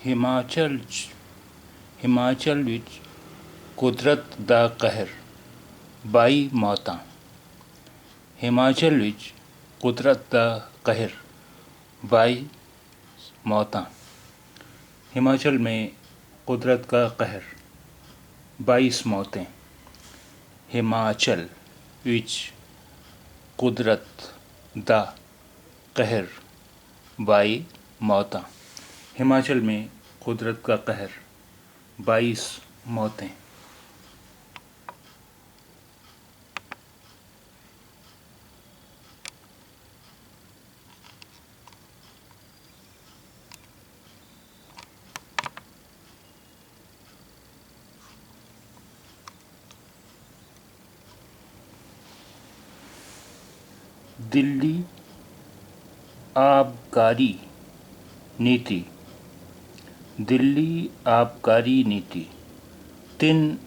ਹਿਮਾਚਲ ਵਿੱਚ ਕੁਦਰਤ ਦਾ ਕਹਿਰ 22 ਮੌਤਾਂ। ਹਿਮਾਚਲ ਵਿੱਚ ਕੁਦਰਤ ਦਾ कहर 22 मौतां। हिमाचल में कुदरत का कहर 22 मौतें। हिमाचल विच कुदरत दा कहर 22 मौतां। हिमाचल में कुदरत का कहर 22 मौतें। दिल्ली आबकारी नीति। दिल्ली आबकारी नीति 3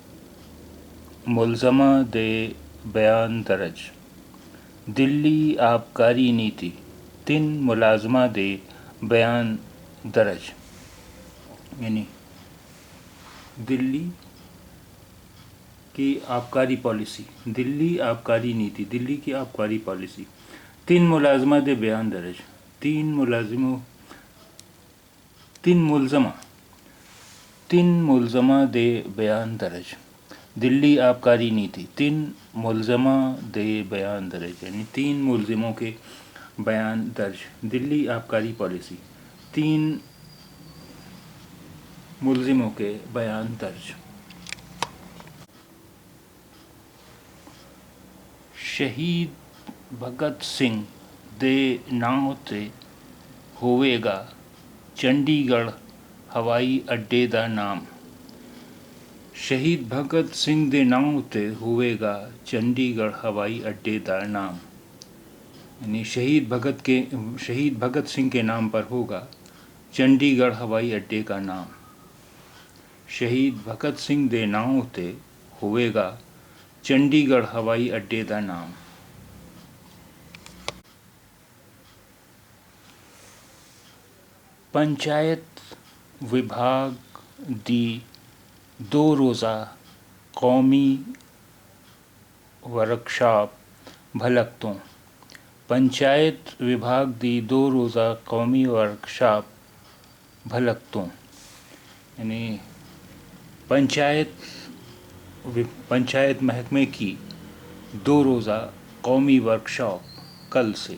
मुलजमा दे बयान दर्ज। दिल्ली आबकारी नीति 3 मुलाजमा दे बयान दर्ज। यानी दिल्ली की आबकारी पॉलिसी, दिल्ली आबकारी नीति, दिल्ली की आबकारी पॉलिसी 3 मुलाजमा दे बयान दर्ज। 3 मुलजमा दे बयान दर्ज। दिल्ली आबकारी नीति 3 मुलजमा दे बयान दर्ज, यानी 3 मुलजिमों के बयान दर्ज। दिल्ली आबकारी पॉलिसी 3 मुलजिमों के बयान दर्ज। शहीद भगत सिंह दे नाम ते होवेगा चंडीगढ़ हवाई अड्डे दा नाम। शहीद भगत सिंह दे नाम ते होवेगा चंडीगढ़ हवाई अड्डे दा नाम। यानी शहीद भगत सिंह के नाम पर होगा चंडीगढ़ हवाई अड्डे का नाम। शहीद भगत सिंह दे नाम ते होवेगा चंडीगढ़ हवाई अड्डे का नाम। पंचायत विभाग दी 2 रोज़ा कौमी वर्कशॉप भलकतों। पंचायत विभाग दी 2 रोज़ा कौमी वर्कशॉप भलकतों। यानी पंचायत महकमे की 2 रोज़ा कौमी वर्कशॉप कल से।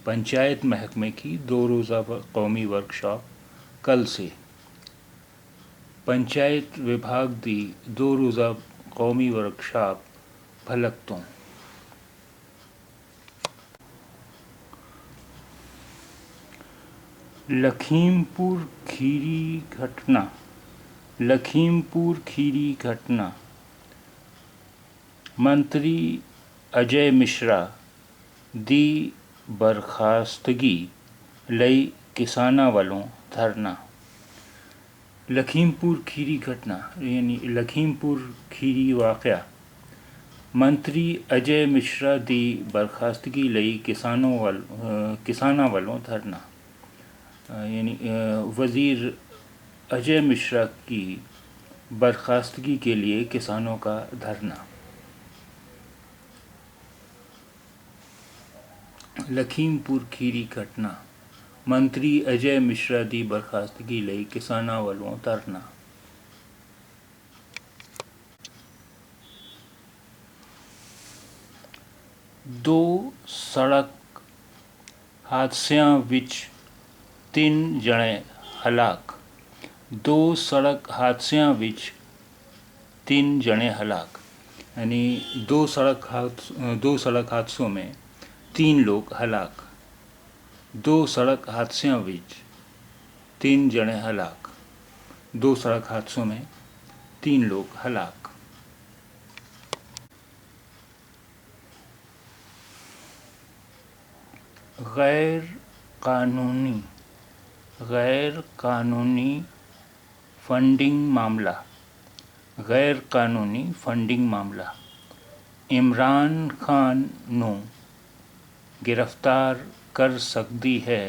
पंचायत महकमे की 2 रोज़ा कौमी वर्कशॉप कल से। पंचायत विभाग दी 2 रोज़ा कौमी वर्कशॉप भलकतों। लखीमपुर खीरी घटना। मंत्री अजय मिश्रा दी बर्खास्तगी लई किसाना वालों धरना। लखीमपुर खीरी घटना यानी लखीमपुर खीरी वाक़या। मंत्री अजय मिश्रा दी बर्खास्तगी लई किसाना वालों धरना। यानी वज़ीर अजय मिश्रा की बर्खास्तगी के लिए किसानों का धरना। लखीमपुर खीरी घटना। मंत्री अजय मिश्रा दी बर्खास्तगी लई किसाना वालों धरना। दो सड़क हादसियां विच 3 जने हलाक। 2 सड़क हादसियां विच 3 जने हलाक। यानी 2 सड़क हादसों में 3 लोग हलाक। 2 सड़क हादसियां विच 3 जने हलाक। 2 सड़क हादसों में 3 लोग हलाक। गैर कानूनी फंडिंग मामला। गैर कानूनी फंडिंग मामला। इमरान खान नू गिरफ्तार कर सकती है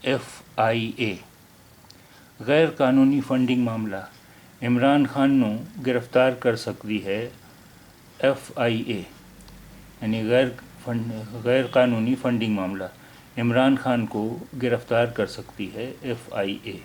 FIA। गैर कानूनी फंडिंग मामला, इमरान खान को गिरफ्तार कर सकती है FIA। यानी गैर कानूनी फंडिंग मामला, इमरान खान को गिरफ्तार कर सकती है FIA।